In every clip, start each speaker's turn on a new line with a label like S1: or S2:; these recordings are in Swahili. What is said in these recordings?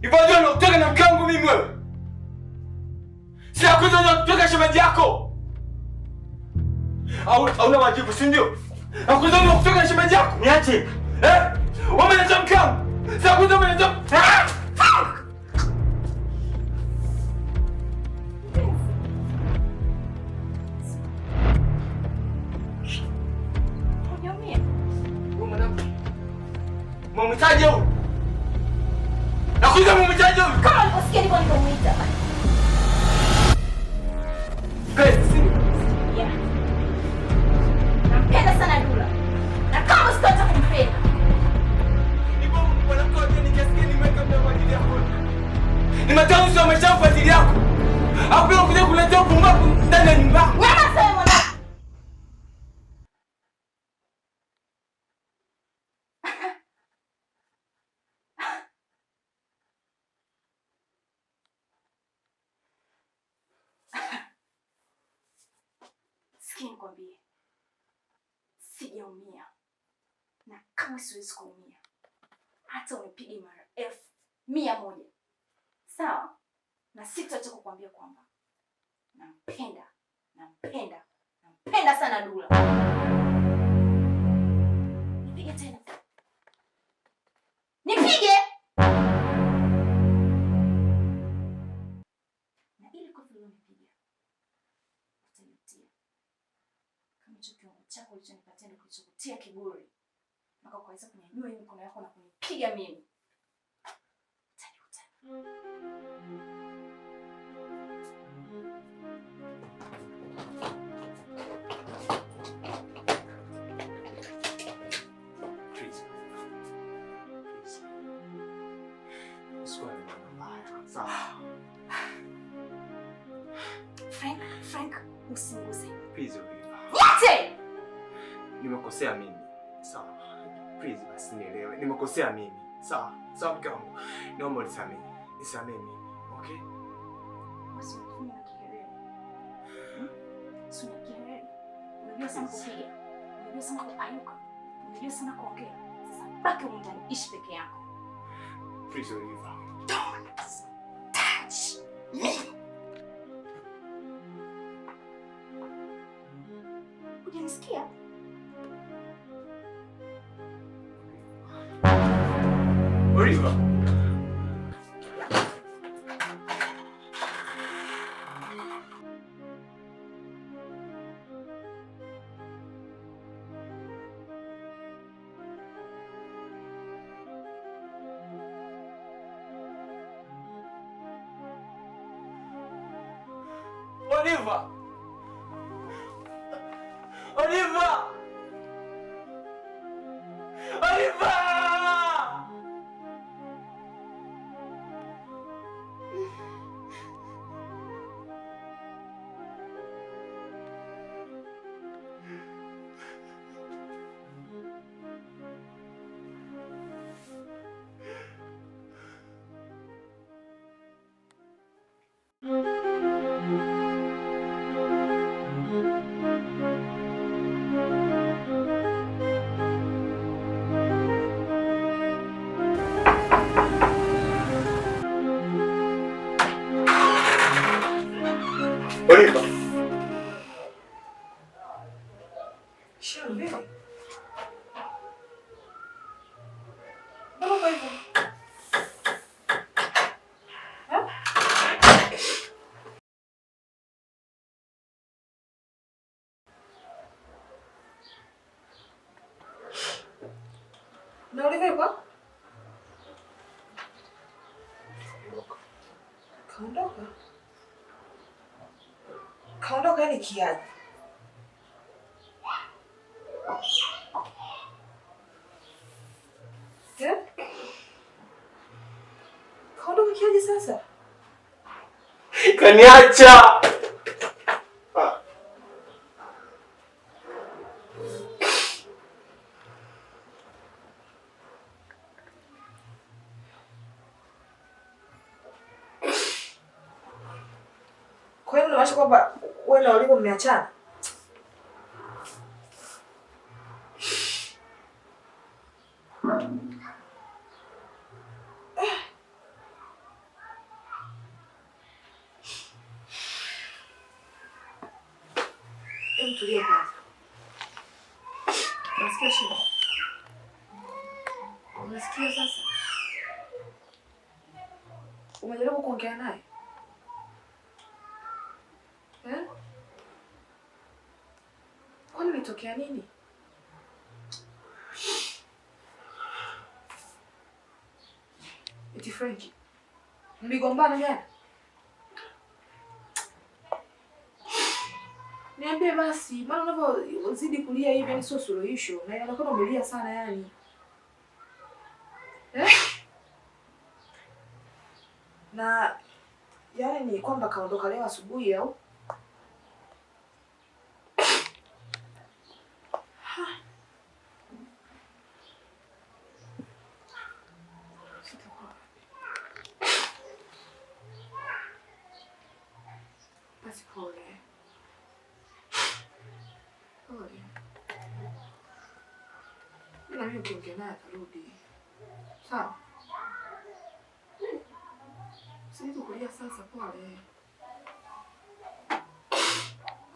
S1: Hivyo ndio unatoka na mke wangu mimi wewe? Sina kuzoea kutoka shemeji yako. Hauna wajibu, si ndio? Nakuzoea kutoka shemeji yako.
S2: Niache.
S1: Umeleta mke wangu. Sina kuzoea umeleta. Mumitaje huyu? Nakuja mumitaje huyu?
S3: Kama uliposikia ndivyo nilivyomuita.
S1: Pesa.
S3: Yeah. Nampenda sana Dula. Na kama usitaka kumpenda.
S1: Nipo mwanamke wa dini kiasi gani nimeweka kwa ajili yako? Nimetaka usio maisha kwa ajili yako. Hapo unakuja kuleta upumbavu ndani ya nyumba.
S3: Wewe sasa mwana. Nikwambie, sijaumia na kama siwezi kuumia hata unipige mara 1,000 sawa, na sitaacha kukwambia kwamba nampenda sana Dula. Nipige tena, nipige na ili kwa vile unipiga utanitia hicho kiungo chako ulichonipatia ndio kilichokutia kiburi mpaka ukaweza kunyanyua hii mikono yako na kunipiga mimi. Utajuta.
S1: Please. Usiwe mbaya. Sawa.
S3: Frank, usiniguze.
S1: Please.
S3: Niache!
S1: Nimekosea mimi. Sawa. Please basi nielewe. Nimekosea mimi. Sawa. Sawa mke wangu. Naomba unisamehe. Nisamehe mimi. Okay?
S3: Usifunge kihelele. Usifunge kihelele. Unajua sana kupiga. Unajua sana kupayuka. Unajua sana kuongea. Sasa baki huko ndani ishi peke yako.
S1: Please Oliver.
S3: Don't touch me. Unanisikia?
S1: Oliver. Oliver. Oliver! Oliver! Oliver.
S4: Shambeni. Mbona kwa hivyo? Na ulivyokuwa? Kaondoka. Kaondoka ni kiaje? Kaondoka kiaje sasa?
S1: Kaniacha.
S4: Kwa hiyo unamaanisha kwamba wewe na Oliver mmeachana? tulia kwanza. Unasikia shida? Unasikia sasa? Umejaribu kuongea naye? Eh? Kwani imetokea nini? Eti Frankie, mligombana jana? Niambie basi, maana unavyozidi kulia hivi yani sio suluhisho. Na inaonekana umelia sana yani. Na yani ni kwamba kaondoka leo asubuhi au? Basi pole. Pole. Ila mimi ukiongea naye atarudi. Sawa? Siwezi kulia sasa, pole.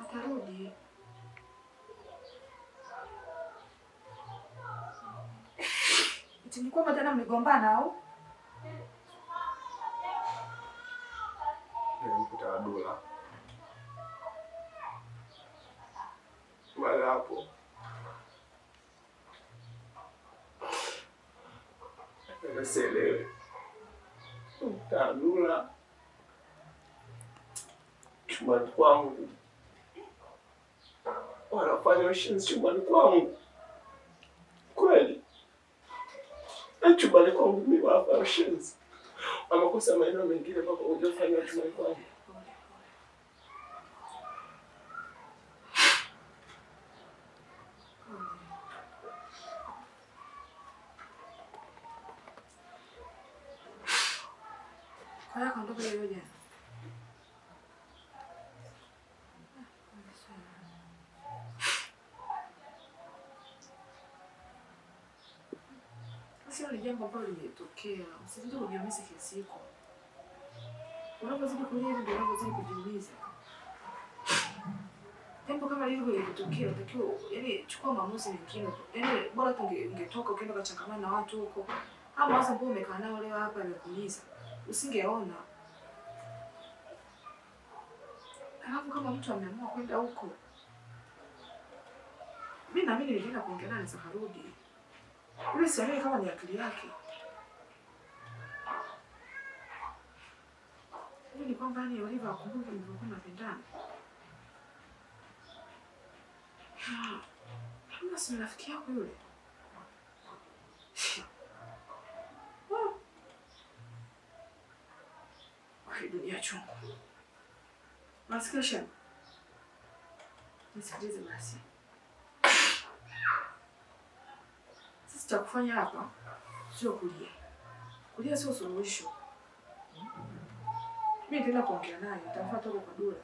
S4: Atarudi. Eti ni kwamba tena mmegombana au?
S1: Nilimkuta Dula. Baada hapo sielewi. Dula chumbani kwangu, wanafanya ushenzi chumbani kwangu. Kweli chumbani kwangu mimi wanafanya ushenzi. Wamakosa maeneo mengine mpaka hujafanya chumbani kwangu.
S4: Haya kaondoka leo jana. Sio ni jambo ambalo limetokea. Usizidi kujiumiza kiasi hiko. Unapozidi kulia ndio unapozidi kujiumiza. Jambo kama hilo lilitokea, utakiwa yani chukua maamuzi mengine. Yani bora tu ungetoka ukaenda kuchangamana na watu huko. Ama wasa ambao umekaa nao leo hapa imekuumiza. Usingeona. Alafu kama mtu ameamua kwenda huko, mimi naamini nilienda kuongea naye saharudi. Yule siamini kama ni akili yake. Ni kwamba ni Oliver akumbuke mlivyokuwa mnapendana. Kama si rafiki yako yule. Dunia chungu. Nasikia shamba. Nisikilize basi. Sasa cha kufanya hapa sio kulia. Kulia sio suluhisho. Mimi nitaenda kuongea naye, nitafuata huko kwa Dula.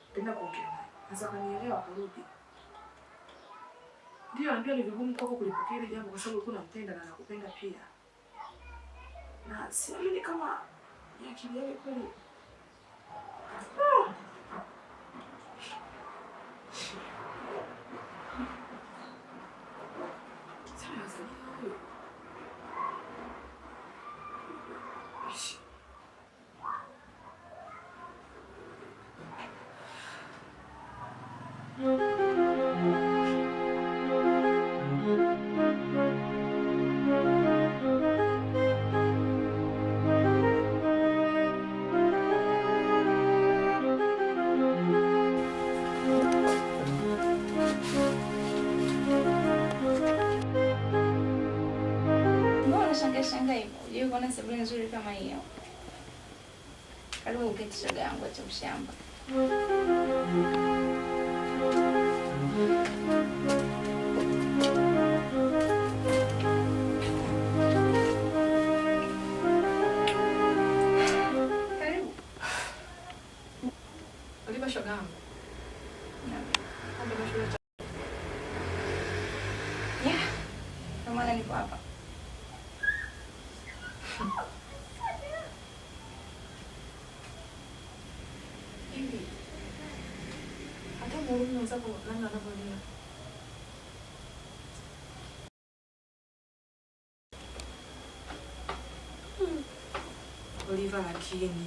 S4: Nitaenda kuongea naye. Sasa kanielewa kurudi. Ndio ni vigumu kwako kulipokea ile jambo kwa sababu kuna mpenda na anakupenda pia. Na siamini kama ni akili yake kweli.
S3: Kuona sebule nzuri kama hiyo. Karibu uketi shoga yangu acha ushamba. Karibu.
S4: Oliver shoga yangu.
S3: Yeah. Kama niko hapa.
S4: huruma mwenzako namna anavyolia. Oliva lakini.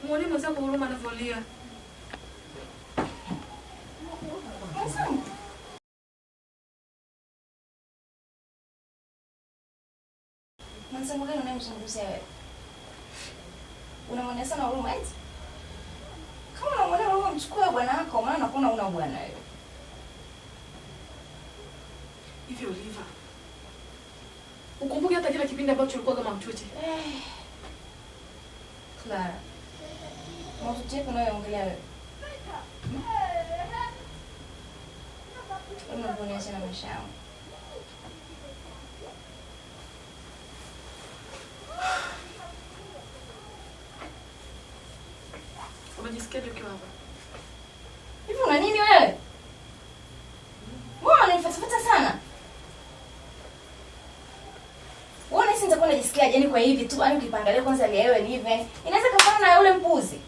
S4: Muone mwenzako huruma anavyolia.
S3: Mwanzo gani unayemzungumzia wewe? Unamwonea sana huruma eti? Kama unamwonea huruma mchukue bwana wako, maana nakuona una bwana wewe.
S4: Hivi Oliva. Ukumbuke hata kile kipindi ambacho ulikuwa kama mtwete.
S3: Clara. Mwanzo unayoongelea wewe. Unamwonea sana maisha yangu.
S4: Unajisikiaje ukiwa hapa?
S3: Hivi una nini wewe? Mbona unanifuatafuta sana? Uone sisi nitakuwa najisikiaje yani kwa hivi tu, yani ukipangalia kwanza leo ni hivi. Inaweza kufana na yule mpuzi.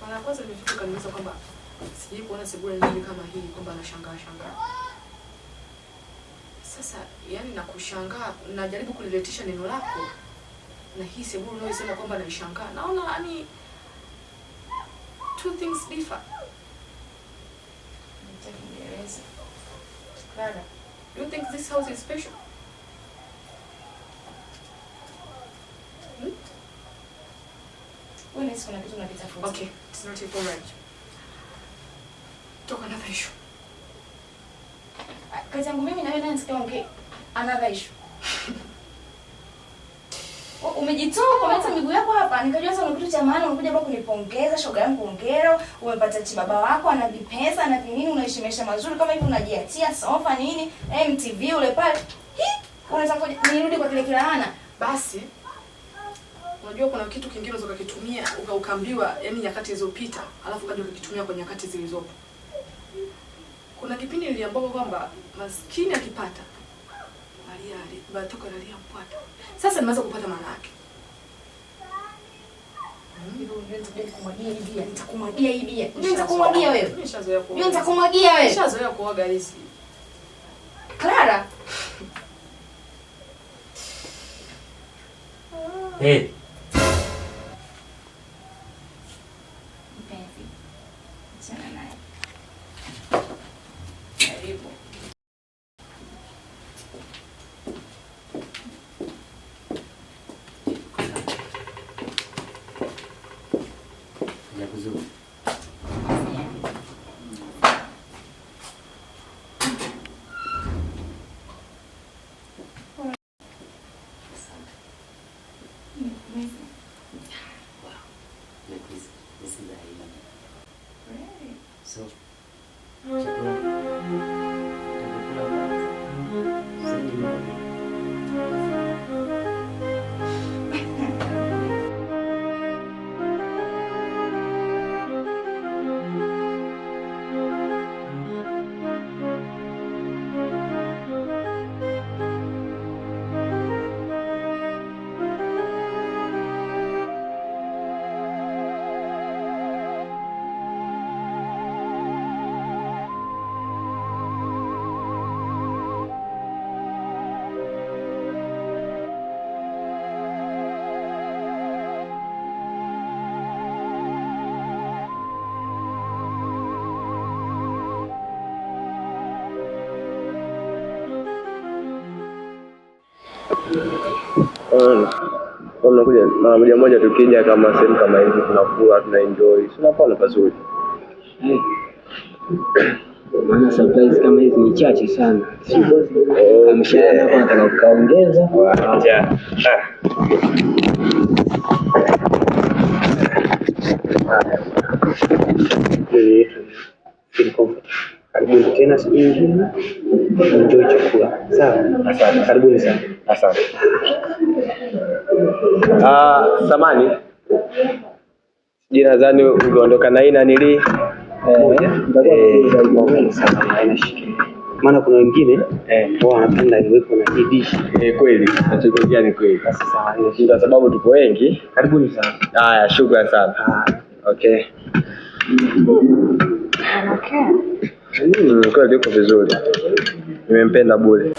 S4: Mara kwanza nimefika kanisa kwamba sijui kuona Sebule nini kama hii kwamba anashangaa. Sasa yani nakushangaa, najaribu kuliletisha neno lako. Na hii Sebule unayosema kwamba anashangaa. Naona yani two things differ.
S3: Nitakueleza. Clara,
S4: do you think this house is special?
S3: Wewe nisi kuna kitu unakitafuta.
S4: Okay, it's not your right. Talk another issue.
S3: Kazi yangu mimi na wewe nani sikiongea another issue. Umejitoa kwa meta miguu yako hapa, nikajua sasa una kitu cha maana, unakuja hapa kunipongeza, shoga yangu hongera, umepata chibaba wako ana vipesa na vinini, unaishi maisha mazuri kama hivi, unajiatia sofa nini, MTV ule pale. Unaweza nirudi kwa kile kilahana.
S4: Basi unajua kuna kitu kingine unaweza kukitumia ukaambiwa yani nyakati zilizopita, alafu kaja ukikitumia kwa nyakati zilizopo. Kuna kipindi niliambiwa kwamba maskini akipata Maria alibatoka analia mpwata. Sasa nimeanza kupata maana yake.
S3: Nitakumwagia hii bia. Nitakumwagia wewe.
S4: Nishazoea kuoga.
S3: Nitakumwagia wewe.
S4: Nishazoea kuoga hizi.
S3: Clara.
S2: Hey.
S3: Mpenzi. Achana naye. Karibu.
S5: Unakuja mara moja tukija kama sehemu kama hivi tunakula tunaenjoy. Tunapona pazuri.
S2: Maana surprise kama hizi ni chache sana. Kama mshahara kwa nataka ukaongeza.
S5: Acha. Karibuni tena siku nyingine. Enjoy chakula. Sawa? Asante. Karibuni sana. Asante. Samani. Jina zani ungeondoka na ina nili moja. Maana kuna wengine wao wanapenda iwepo na dish.
S2: Kweli. Nachokuambia ni kweli.
S5: Sasa
S2: Ndio kwa sababu tupo wengi.
S5: karibuni sana.
S2: Haya, shukrani sana. Okay. Kweli yuko vizuri. Nimempenda bure.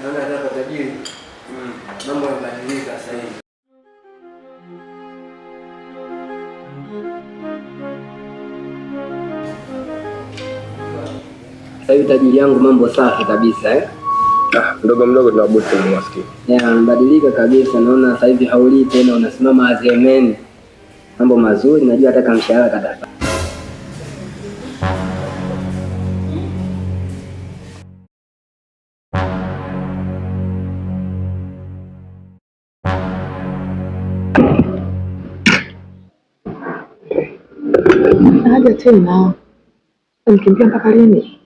S1: Naona hata tajiri. Mambo yanabadilika sasa hivi.
S2: Sasa hivi tajiri yangu mambo safi kabisa mdogo mdogo tunabuti ni maskini. Mbadilika kabisa, naona sasa hivi haulii tena, unasimama azemeni. Mambo mazuri, najua hata kama mshahara katapa.
S6: Haja tena. Nikimbia mpaka lini?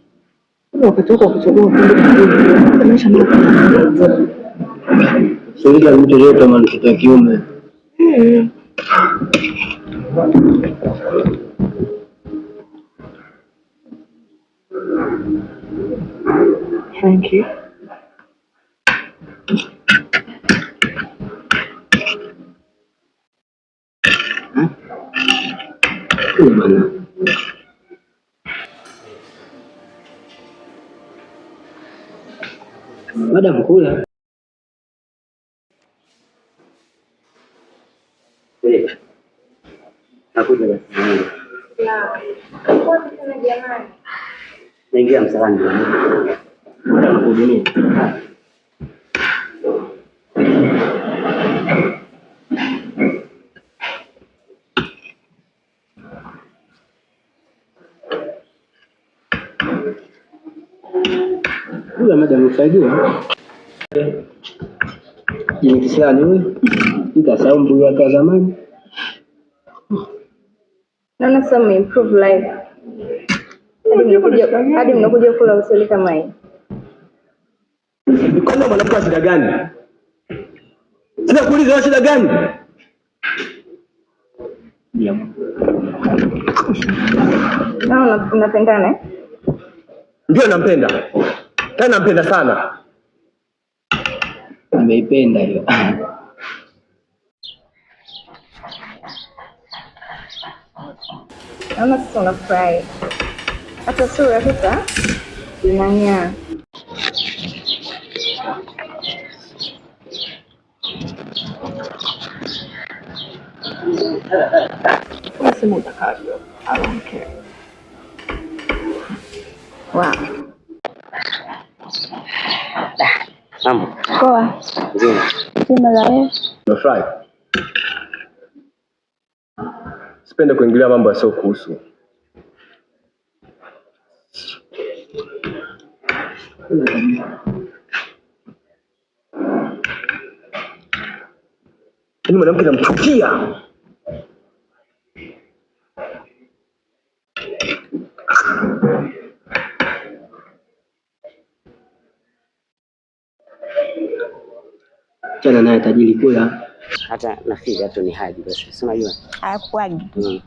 S6: Wakati wako kuchagua kwenda maisha mapya.
S2: Sisi mtu yote mwanamke kiume.
S6: Thank you.
S2: Mana? Madam kula. Nakuja basi.
S3: Kwa kuna jamani.
S2: Naingia msalani. Nakuhudumia. Kula madam usaidiwa. Ni kisani huyu. Nikasahau mbuyu wake zamani.
S3: Naona sasa improve life. Hadi mnakuja kula usuli kama hii.
S2: Mkono mwanamke shida gani? Sina kuuliza shida gani?
S3: Naona unapendana.
S2: Ndio nampenda. Tena nampenda sana. Nimeipenda hiyo.
S3: Naona sasa unafurahi. Hata sura sasa inang'aa.
S6: Unasema utakavyo. I don't care.
S3: Wow.
S2: Mambo.
S3: Poa.
S2: Nzuri.
S3: Sema la wewe.
S2: Nafurahi. Sipende kuingilia mambo yasio kuhusu. Ni mwanamke namchukia. Chana naye tajiri kula.
S7: Hata nafikiri hata ni haji basi. Si unajua?
S3: Hayakuagi.